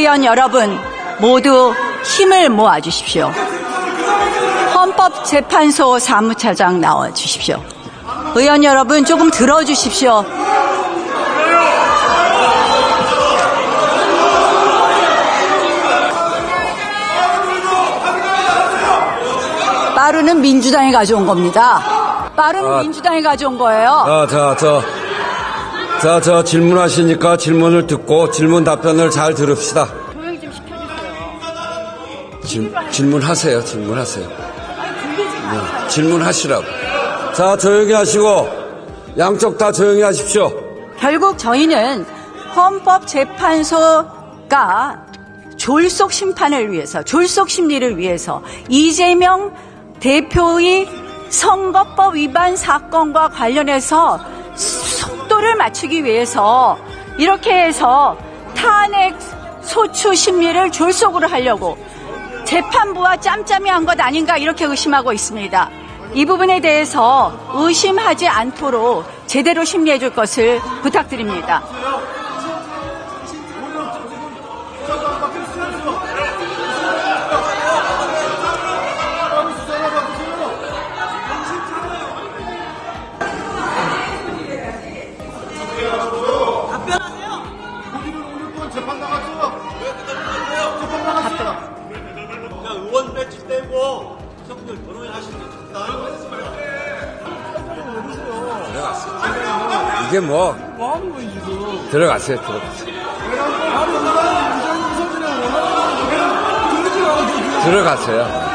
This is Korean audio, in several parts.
국회의원 여러분 모두 힘을 모아주십시오. 헌법재판소 사무차장 나와주십시오. 의원 여러분 조금 들어주십시오. 빠르는 민주당이 가져온 겁니다. 빠르는 민주당이 가져온 거예요. 저 질문하시니까 질문을 듣고 질문 답변을 잘 들읍시다. 조용히 좀 시켜주세요. 질문하세요. 질문하시라고. 자, 조용히 하시고 양쪽 다 조용히 하십시오. 결국 저희는 헌법재판소가 졸속 심판을 위해서, 졸속 심리를 위해서 이재명 대표의 선거법 위반 사건과 관련해서 속도를 맞추기 위해서 이렇게 해서 탄핵 소추 심리를 졸속으로 하려고 재판부와 짬짬이 한 것 아닌가 이렇게 의심하고 있습니다. 이 부분에 대해서 의심하지 않도록 제대로 심리해 줄 것을 부탁드립니다. 의원 배치 떼고 성들 결혼하시는 게 좋다. 들어갔어요. 이게 뭐 하는 거예요 지금? 들어갔어요. 들어갔어요.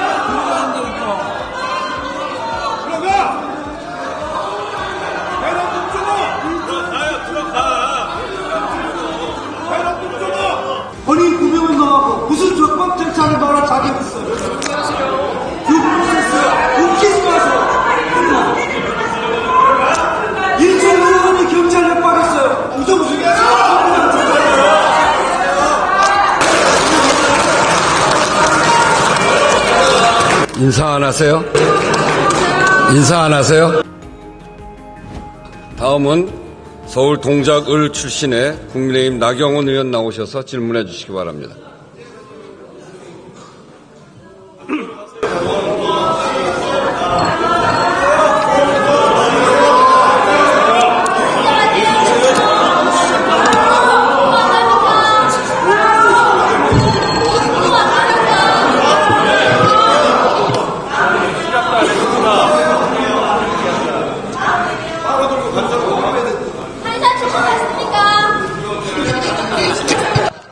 본인 구명을 넣어갖고 무슨 적법 절차를 말아 자격했어요. 그 프로세스야. 웃기지 마세요. 1,500원이 경찰에 빠졌어요. 우정수가 인사 안 하세요? 인사 안 하세요? 다음은 서울 동작을 출신의 국민의힘 나경원 의원 나오셔서 질문해 주시기 바랍니다.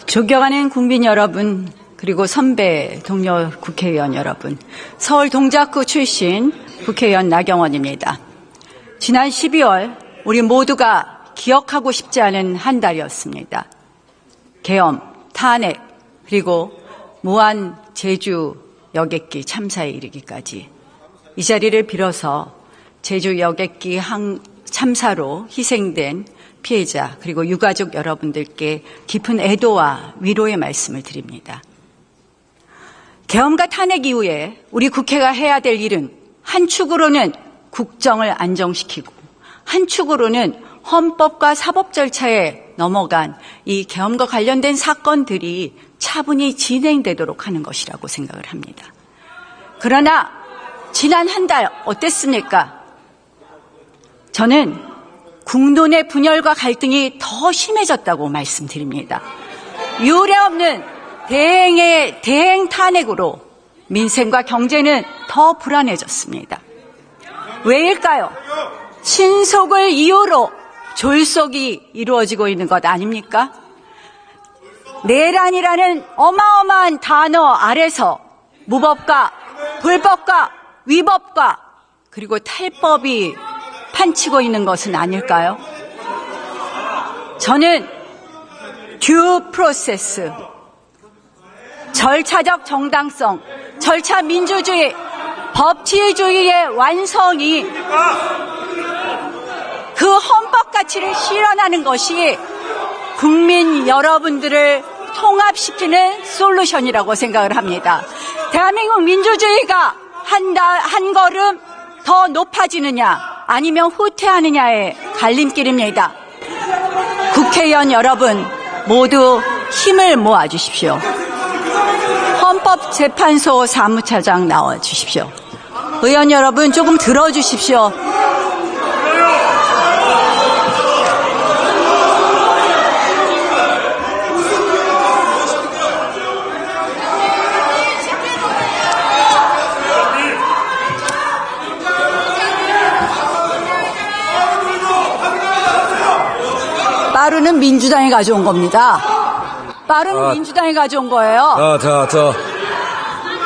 존경하는 국민 여러분, 그리고 선배 동료 국회의원 여러분, 서울 동작구 출신 국회의원 나경원입니다. 지난 12월 우리 모두가 기억하고 싶지 않은 한 달이었습니다. 계엄, 탄핵, 그리고 무한 제주 여객기 참사에 이르기까지 이 자리를 빌어서 제주 여객기 참사로 희생된 피해자 그리고 유가족 여러분들께 깊은 애도와 위로의 말씀을 드립니다. 계엄과 탄핵 이후에 우리 국회가 해야 될 일은 한 축으로는 국정을 안정시키고 한 축으로는 헌법과 사법 절차에 넘어간 이 계엄과 관련된 사건들이 차분히 진행되도록 하는 것이라고 생각을 합니다. 그러나 지난 한 달 어땠습니까? 저는 국론의 분열과 갈등이 더 심해졌다고 말씀드립니다. 유례없는 대행 탄핵으로 민생과 경제는 더 불안해졌습니다. 왜일까요? 친속을 이유로 졸속이 이루어지고 있는 것 아닙니까? 내란이라는 어마어마한 단어 아래서 무법과 불법과 위법과 그리고 탈법이 판치고 있는 것은 아닐까요? 저는 듀 프로세스, 절차적 정당성, 절차 민주주의, 법치주의의 완성이 그 헌법 가치를 실현하는 것이 국민 여러분들을 통합시키는 솔루션이라고 생각을 합니다. 대한민국 민주주의가 한 걸음 더 높아지느냐 아니면 후퇴하느냐의 갈림길입니다. 국회의원 여러분 모두 힘을 모아주십시오. 헌법재판소 사무차장 나와주십시오. 의원 여러분 조금 들어주십시오. 빠루는 민주당이 가져온 겁니다. 빠루는 민주당이 가져온 거예요.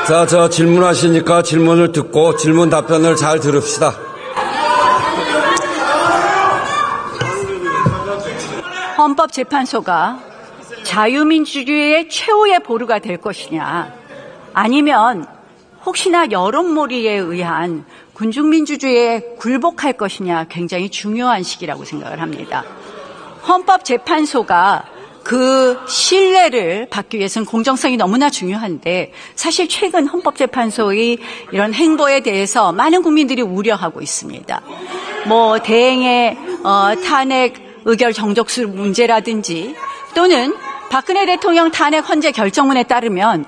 자, 질문하시니까 질문을 듣고 질문 답변을 잘 들읍시다. 헌법재판소가 자유민주주의의 최후의 보루가 될 것이냐, 아니면 혹시나 여론몰이에 의한 군중민주주의에 굴복할 것이냐, 굉장히 중요한 시기라고 생각을 합니다. 헌법재판소가 그 신뢰를 받기 위해서는 공정성이 너무나 중요한데, 사실 최근 헌법재판소의 이런 행보에 대해서 많은 국민들이 우려하고 있습니다. 대행의 탄핵 의결 정족수 문제라든지, 또는 박근혜 대통령 탄핵 헌재 결정문에 따르면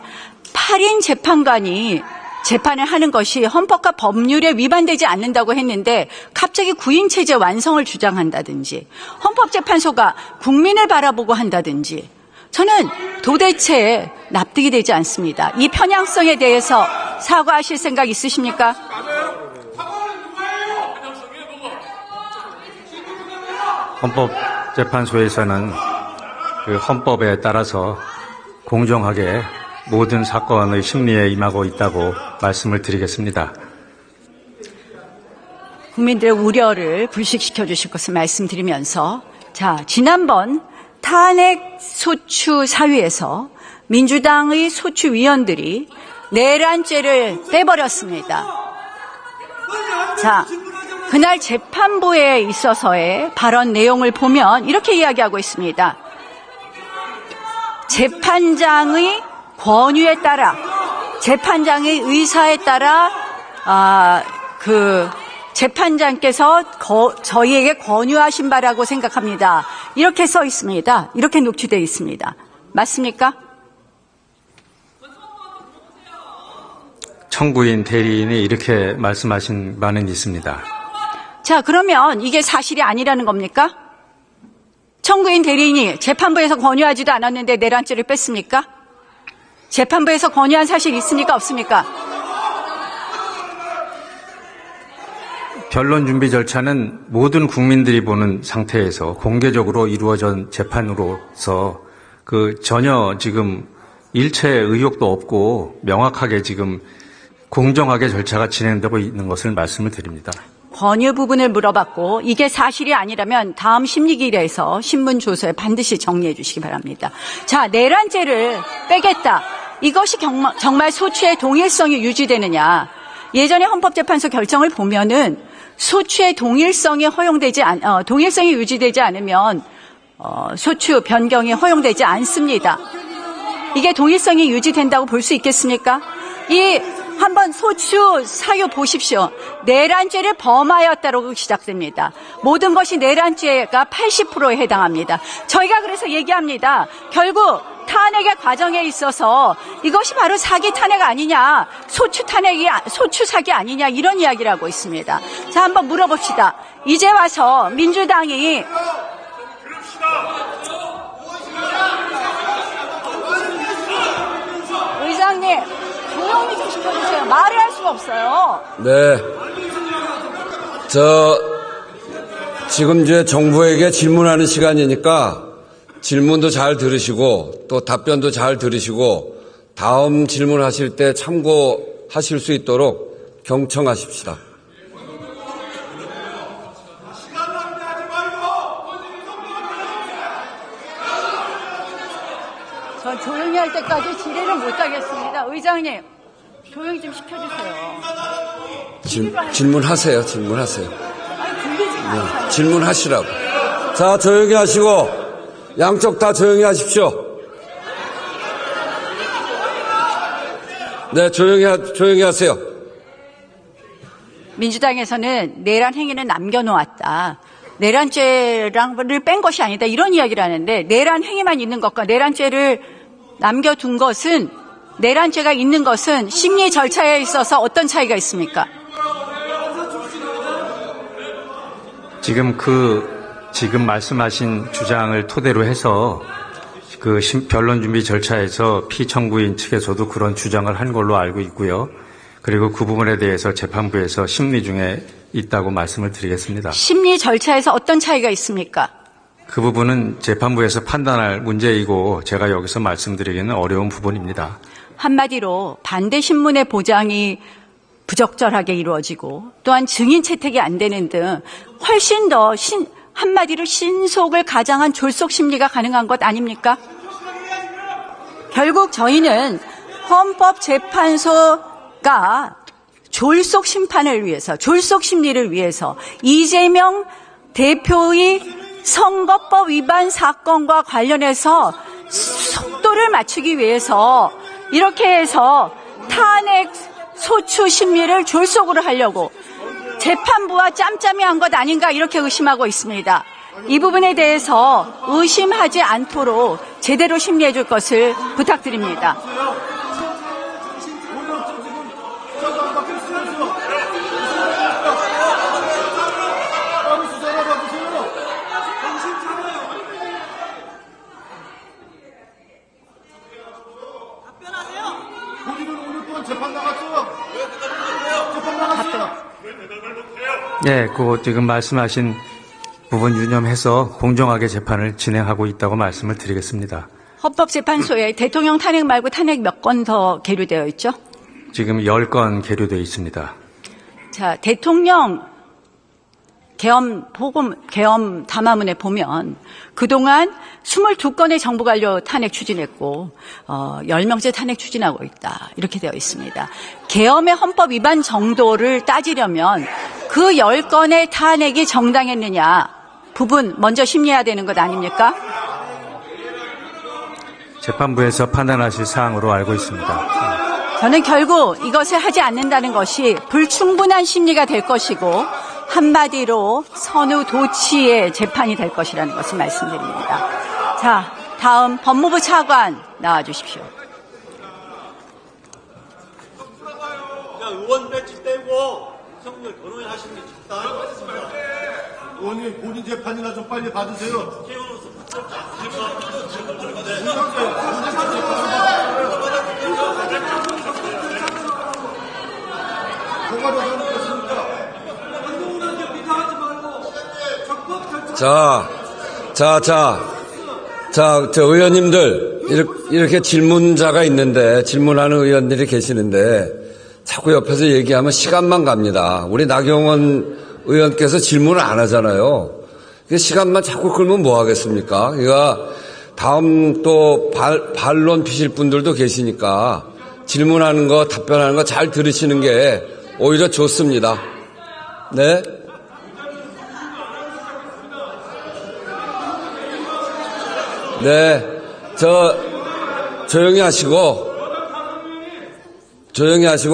8인 재판관이 재판을 하는 것이 헌법과 법률에 위반되지 않는다고 했는데 갑자기 9인 체제 완성을 주장한다든지, 헌법재판소가 국민을 바라보고 한다든지, 저는 도대체 납득이 되지 않습니다. 이 편향성에 대해서 사과하실 생각 있으십니까? 헌법재판소에서는 그 헌법에 따라서 공정하게 모든 사건의 심리에 임하고 있다고 말씀을 드리겠습니다. 국민들의 우려를 불식시켜 주실 것을 말씀드리면서, 지난번 탄핵 소추 사위에서 민주당의 소추위원들이 내란죄를 빼버렸습니다. 그날 재판부에 있어서의 발언 내용을 보면 이렇게 이야기하고 있습니다. 재판장의 권유에 따라, 재판장의 의사에 따라 재판장께서 저희에게 권유하신 바라고 생각합니다. 이렇게 써 있습니다. 이렇게 녹취되어 있습니다. 맞습니까? 청구인 대리인이 이렇게 말씀하신 바는 있습니다. 그러면 이게 사실이 아니라는 겁니까? 청구인 대리인이 재판부에서 권유하지도 않았는데 내란죄를 뺐습니까? 재판부에서 권유한 사실이 있습니까? 없습니까? 변론 준비 절차는 모든 국민들이 보는 상태에서 공개적으로 이루어진 재판으로서 전혀 지금 일체의 의혹도 없고 명확하게 지금 공정하게 절차가 진행되고 있는 것을 말씀을 드립니다. 권유 부분을 물어봤고, 이게 사실이 아니라면 다음 심리기일에서 신문 조서에 반드시 정리해 주시기 바랍니다. 내란죄를 빼겠다. 이것이 정말 소추의 동일성이 유지되느냐. 예전에 헌법재판소 결정을 보면은 소추의 동일성이 동일성이 유지되지 않으면 소추 변경이 허용되지 않습니다. 이게 동일성이 유지된다고 볼 수 있겠습니까? 한번 소추 사유 보십시오. 내란죄를 범하였다고 시작됩니다. 모든 것이 내란죄가 80%에 해당합니다. 저희가 그래서 얘기합니다. 결국 탄핵의 과정에 있어서 이것이 바로 사기 탄핵 아니냐, 소추 사기 아니냐, 이런 이야기를 하고 있습니다. 한번 물어봅시다. 이제 와서 민주당이 의장님, 조용히 좀 시켜주세요. 말을 할 수가 없어요. 네. 지금 이제 정부에게 질문하는 시간이니까 질문도 잘 들으시고 또 답변도 잘 들으시고 다음 질문하실 때 참고하실 수 있도록 경청하십시다. 저 조용히 할 때까지 질의를 못하겠습니다. 의장님, 조용히 좀 시켜주세요. 질문하세요. 질문하세요. 들리지 마세요. 질문하시라고. 조용히 하시고 양쪽 다 조용히 하십시오. 네, 조용히 하세요. 민주당에서는 내란 행위는 남겨놓았다. 내란죄를 뺀 것이 아니다 이런 이야기를 하는데 내란 행위만 있는 것과 내란죄를 남겨둔 것은 내란죄가 있는 것은 심리 절차에 있어서 어떤 차이가 있습니까? 지금 말씀하신 주장을 토대로 해서 변론 준비 절차에서 피청구인 측에서도 그런 주장을 한 걸로 알고 있고요. 그리고 그 부분에 대해서 재판부에서 심리 중에 있다고 말씀을 드리겠습니다. 심리 절차에서 어떤 차이가 있습니까? 그 부분은 재판부에서 판단할 문제이고 제가 여기서 말씀드리기는 어려운 부분입니다. 한마디로 반대 신문의 보장이 부적절하게 이루어지고 또한 증인 채택이 안 되는 등 훨씬 더 한마디로 신속을 가장한 졸속 심리가 가능한 것 아닙니까? 결국 저희는 헌법재판소가 졸속 심판을 위해서, 졸속 심리를 위해서 이재명 대표의 선거법 위반 사건과 관련해서 속도를 맞추기 위해서 이렇게 해서 탄핵 소추 심리를 졸속으로 하려고 재판부와 짬짬이 한 것 아닌가 이렇게 의심하고 있습니다. 이 부분에 대해서 의심하지 않도록 제대로 심리해 줄 것을 부탁드립니다. 네, 지금 말씀하신 부분 유념해서 공정하게 재판을 진행하고 있다고 말씀을 드리겠습니다. 헌법재판소에 대통령 탄핵 말고 탄핵 몇 건 더 계류되어 있죠? 지금 10건 계류되어 있습니다. 자, 대통령 계엄 담화문에 보면 그동안 22건의 정부관료 탄핵 추진했고 10명째 탄핵 추진하고 있다. 이렇게 되어 있습니다. 계엄의 헌법 위반 정도를 따지려면 그 10건의 탄핵이 정당했느냐 부분 먼저 심리해야 되는 것 아닙니까? 재판부에서 판단하실 사항으로 알고 있습니다. 저는 결국 이것을 하지 않는다는 것이 불충분한 심리가 될 것이고 한마디로 선후 도치의 재판이 될 것이라는 것을 말씀드립니다. 자, 다음 법무부 차관 나와주십시오. 그냥 의원 배치 떼고 윤석열 변호인하시는 게 좋다. 의원님 본인 재판이나 좀 빨리 받으세요. 저 의원님들, 이렇게 질문자가 있는데, 질문하는 의원들이 계시는데, 자꾸 옆에서 얘기하면 시간만 갑니다. 우리 나경원 의원께서 질문을 안 하잖아요. 시간만 자꾸 끌면 뭐 하겠습니까? 그러니까 다음 또 반론 피실 분들도 계시니까 질문하는 거, 답변하는 거 잘 들으시는 게 오히려 좋습니다. 네? 네, 조용히 하시고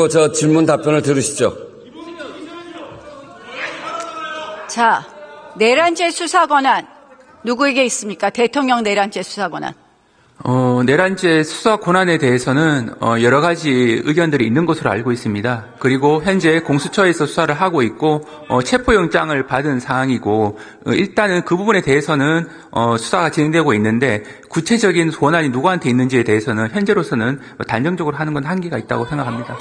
저 질문 답변을 들으시죠. 자, 내란죄 수사 권한 누구에게 있습니까? 대통령 내란죄 수사 권한. 내란죄 수사 권한에 대해서는 여러 가지 의견들이 있는 것으로 알고 있습니다. 그리고 현재 공수처에서 수사를 하고 있고 체포영장을 받은 상황이고 일단은 그 부분에 대해서는 수사가 진행되고 있는데 구체적인 권한이 누구한테 있는지에 대해서는 현재로서는 단정적으로 하는 건 한계가 있다고 생각합니다.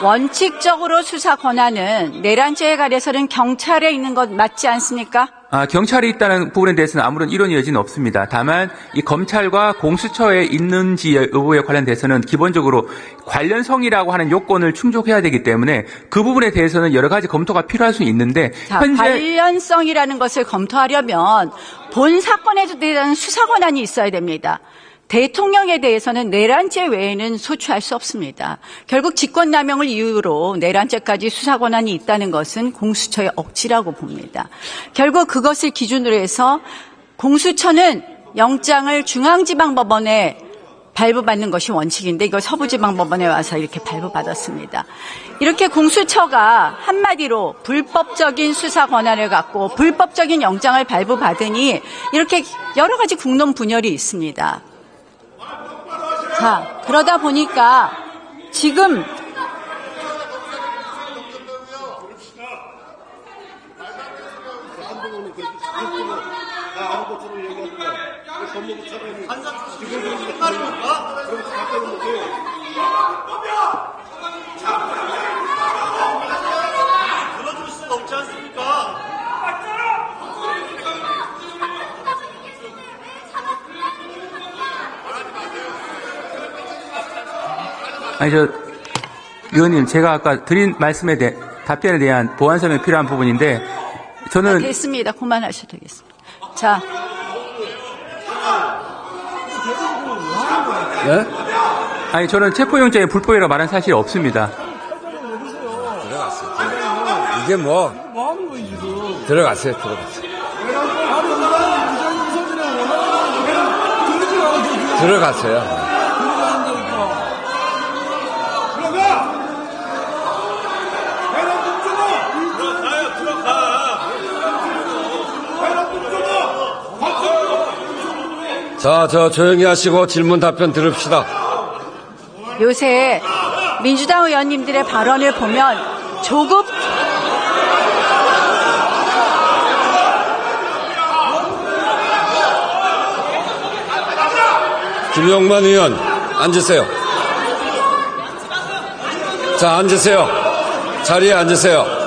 원칙적으로 수사 권한은 내란죄에 관해서는 경찰에 있는 것 맞지 않습니까? 경찰이 있다는 부분에 대해서는 아무런 이론의 여지는 없습니다. 다만 이 검찰과 공수처에 있는지 여부에 관련돼서는 기본적으로 관련성이라고 하는 요건을 충족해야 되기 때문에 그 부분에 대해서는 여러 가지 검토가 필요할 수 있는데 자, 현재 관련성이라는 것을 검토하려면 본 사건에 대한 수사 권한이 있어야 됩니다. 대통령에 대해서는 내란죄 외에는 소추할 수 없습니다. 결국 직권남용을 이유로 내란죄까지 수사 권한이 있다는 것은 공수처의 억지라고 봅니다. 결국 그것을 기준으로 해서 공수처는 영장을 중앙지방법원에 발부받는 것이 원칙인데 이거 서부지방법원에 와서 이렇게 발부받았습니다. 이렇게 공수처가 한마디로 불법적인 수사 권한을 갖고 불법적인 영장을 발부받으니 이렇게 여러 가지 국론 분열이 있습니다. 자, 그러다 보니까 지금 들어줄 수가 없지 않습니까? 아니, 의원님, 제가 아까 드린 말씀에 답변에 대한 보완성이 필요한 부분인데, 저는. 됐습니다. 그만하셔도 되겠습니다. 자. 네? 아니, 저는 체포영장이 불법이라고 말한 사실이 없습니다. 들어갔어요. 이게 뭐 하는 거예요, 지금? 들어갔어요. 들어갔어요. 자, 조용히 하시고 질문 답변 들읍시다. 요새 민주당 의원님들의 발언을 보면 조급 김용만 의원, 앉으세요. 자, 앉으세요. 자리에 앉으세요.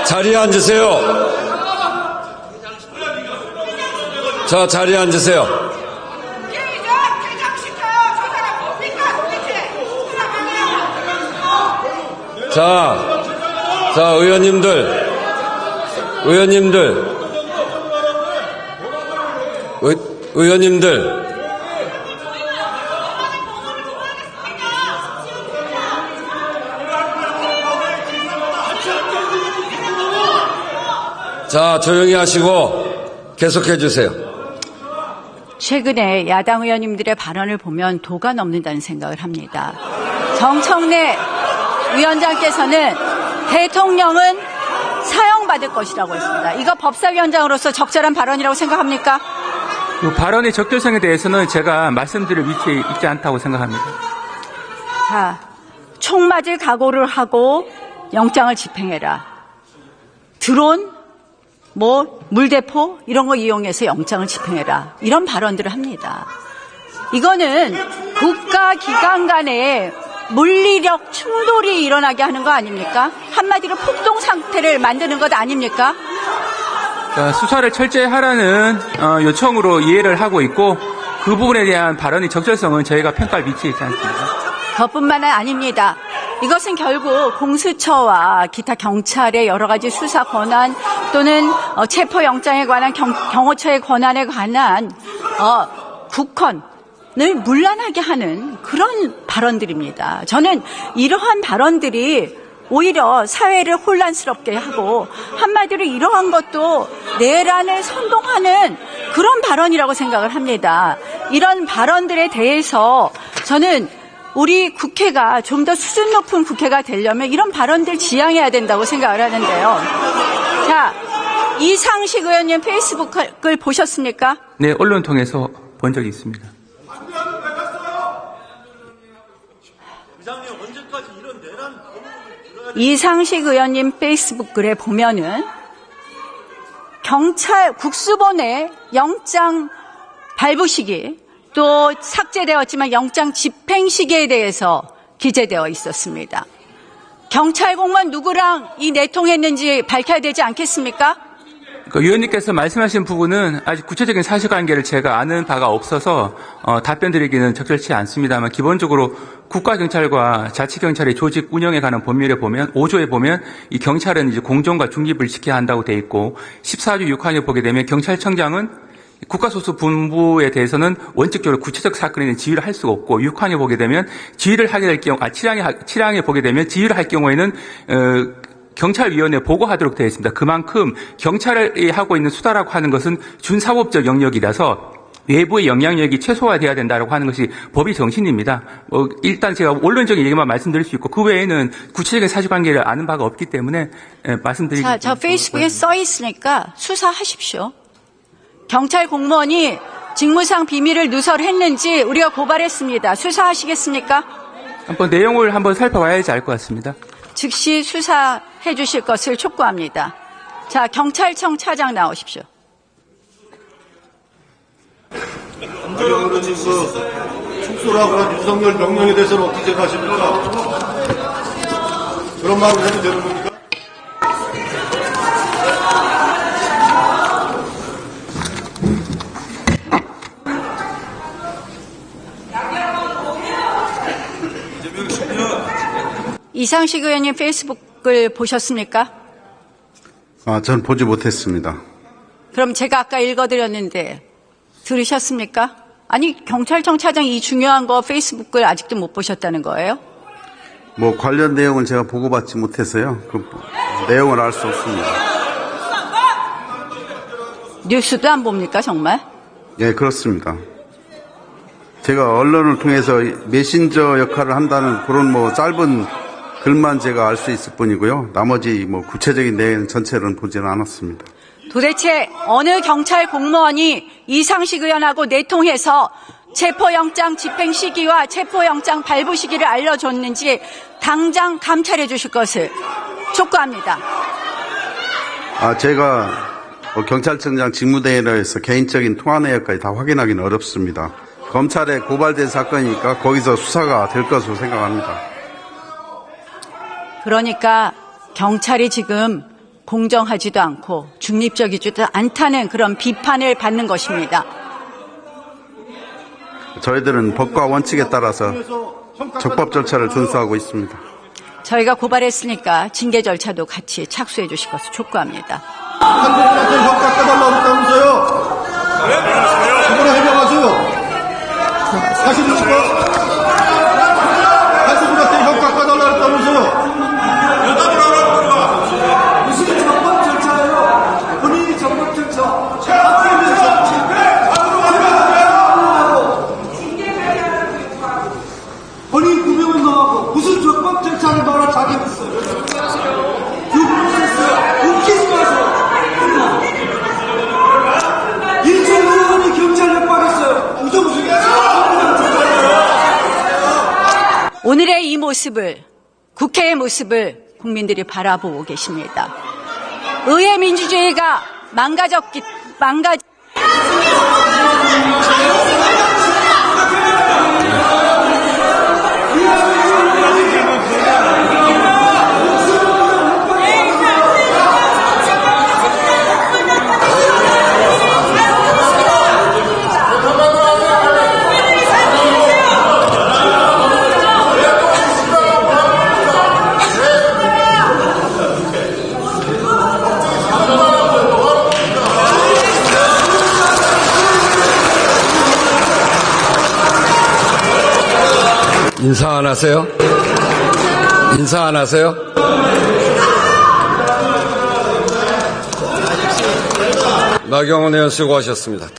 자리에 앉으세요. 자, 자리에 앉으세요. 자, 의원님들. 자, 조용히 하시고 계속해 주세요. 최근에 야당 의원님들의 발언을 보면 도가 넘는다는 생각을 합니다. 정청래 위원장께서는 대통령은 사형받을 것이라고 했습니다. 이거 법사위원장으로서 적절한 발언이라고 생각합니까? 그 발언의 적절성에 대해서는 제가 말씀드릴 위치에 있지 않다고 생각합니다. 자, 총 맞을 각오를 하고 영장을 집행해라. 드론, 물대포 이런 거 이용해서 영장을 집행해라. 이런 발언들을 합니다. 이거는 국가기관 간에 물리력 충돌이 일어나게 하는 거 아닙니까? 한마디로 폭동 상태를 만드는 것 아닙니까? 수사를 철저히 하라는 요청으로 이해를 하고 있고 그 부분에 대한 발언의 적절성은 저희가 평가할 위치에 있지 않습니다. 그것뿐만 아닙니다. 이것은 결국 공수처와 기타 경찰의 여러 가지 수사 권한 또는 체포영장에 관한 경호처의 권한에 관한 국헌을 문란하게 하는 그런 발언들입니다. 저는 이러한 발언들이 오히려 사회를 혼란스럽게 하고 한마디로 이러한 것도 내란을 선동하는 그런 발언이라고 생각을 합니다. 이런 발언들에 대해서 저는 우리 국회가 좀 더 수준 높은 국회가 되려면 이런 발언들 지양해야 된다고 생각을 하는데요. 자, 이상식 의원님 페이스북을 보셨습니까? 네, 언론 통해서 본 적이 있습니다. 이장님 언제까지 이런 내란 이상식 의원님 페이스북 글에 보면은 경찰 국수본의 영장 발부 시기 또 삭제되었지만 영장 집행 시기에 대해서 기재되어 있었습니다. 경찰 공무원 누구랑 이 내통했는지 밝혀야 되지 않겠습니까? 위원님께서 말씀하신 부분은 아직 구체적인 사실관계를 제가 아는 바가 없어서 답변 드리기는 적절치 않습니다만 기본적으로 국가경찰과 자치경찰의 조직 운영에 관한 법률에 보면 5조에 보면 이 경찰은 이제 공정과 중립을 지켜야 한다고 돼 있고 14조 6항에 보게 되면 경찰청장은 국가소속 본부에 대해서는 원칙적으로 구체적 사건에 대한 지휘를 할 수가 없고 6항에 보게 되면 지휘를 하게 될 경우 7항에 보게 되면 지휘를 할 경우에는 경찰위원회에 보고하도록 되어 있습니다. 그만큼 경찰이 하고 있는 수사라고 하는 것은 준사법적 영역이라서 외부의 영향력이 최소화돼야 된다고 하는 것이 법의 정신입니다. 일단 제가 원론적인 얘기만 말씀드릴 수 있고 그 외에는 구체적인 사실관계를 아는 바가 없기 때문에 말씀드리겠습니다. 자, 저 페이스북에 써 있으니까 수사하십시오. 경찰 공무원이 직무상 비밀을 누설했는지 우리가 고발했습니다. 수사하시겠습니까? 한번 내용을 한번 살펴봐야지 알 것 같습니다. 즉시 수사해 주실 것을 촉구합니다. 자, 경찰청 차장 나오십시오. 남자형은 지금 축소라고 한 윤석열 명령에 대해서는 어떻게 생각하십니까? 그런 말을 해도 되는 겁니까? 이상식 의원님 페이스북을 보셨습니까? 전 보지 못했습니다. 그럼 제가 아까 읽어드렸는데 들으셨습니까? 아니, 경찰청 차장 이 중요한 거 페이스북을 아직도 못 보셨다는 거예요? 관련 내용을 제가 보고받지 못해서요. 그 내용을 알 수 없습니다. 뉴스도 안 봅니까, 정말? 예, 그렇습니다. 제가 언론을 통해서 메신저 역할을 한다는 그런 짧은 글만 제가 알 수 있을 뿐이고요. 나머지 구체적인 내용 전체는 보지는 않았습니다. 도대체 어느 경찰 공무원이 이상식 의원하고 내통해서 체포영장 집행 시기와 체포영장 발부 시기를 알려줬는지 당장 감찰해 주실 것을 촉구합니다. 제가 경찰청장 직무대행에서 개인적인 통화 내역까지 다 확인하기는 어렵습니다. 검찰에 고발된 사건이니까 거기서 수사가 될 것으로 생각합니다. 그러니까 경찰이 지금 공정하지도 않고 중립적이지도 않다는 그런 비판을 받는 것입니다. 저희들은 법과 원칙에 따라서 적법 절차를 준수하고 있습니다. 저희가 고발했으니까 징계 절차도 같이 착수해 주실 것을 촉구합니다. 한국한테 형 깎아달라고 했다면서요? 이번에 해명하세요. 사실입니까? 한국한테 형 깎아달라고 했다면서요? 무슨 적법 절차예요? 본인이 적법 절차. 본인 900원 넘어가고 무슨 적법 절차를 말할 자격이 있어요? 웃기지 마세요. 이준호 의원이 경찰 협박했어요. 우정수기. 오늘의 이 모습을, 국회의 모습을 국민들이 바라보고 계십니다. 의회 민주주의가 망가졌기 인사 안 하세요? 인사 안 하세요? 나경원 의원 수고하셨습니다.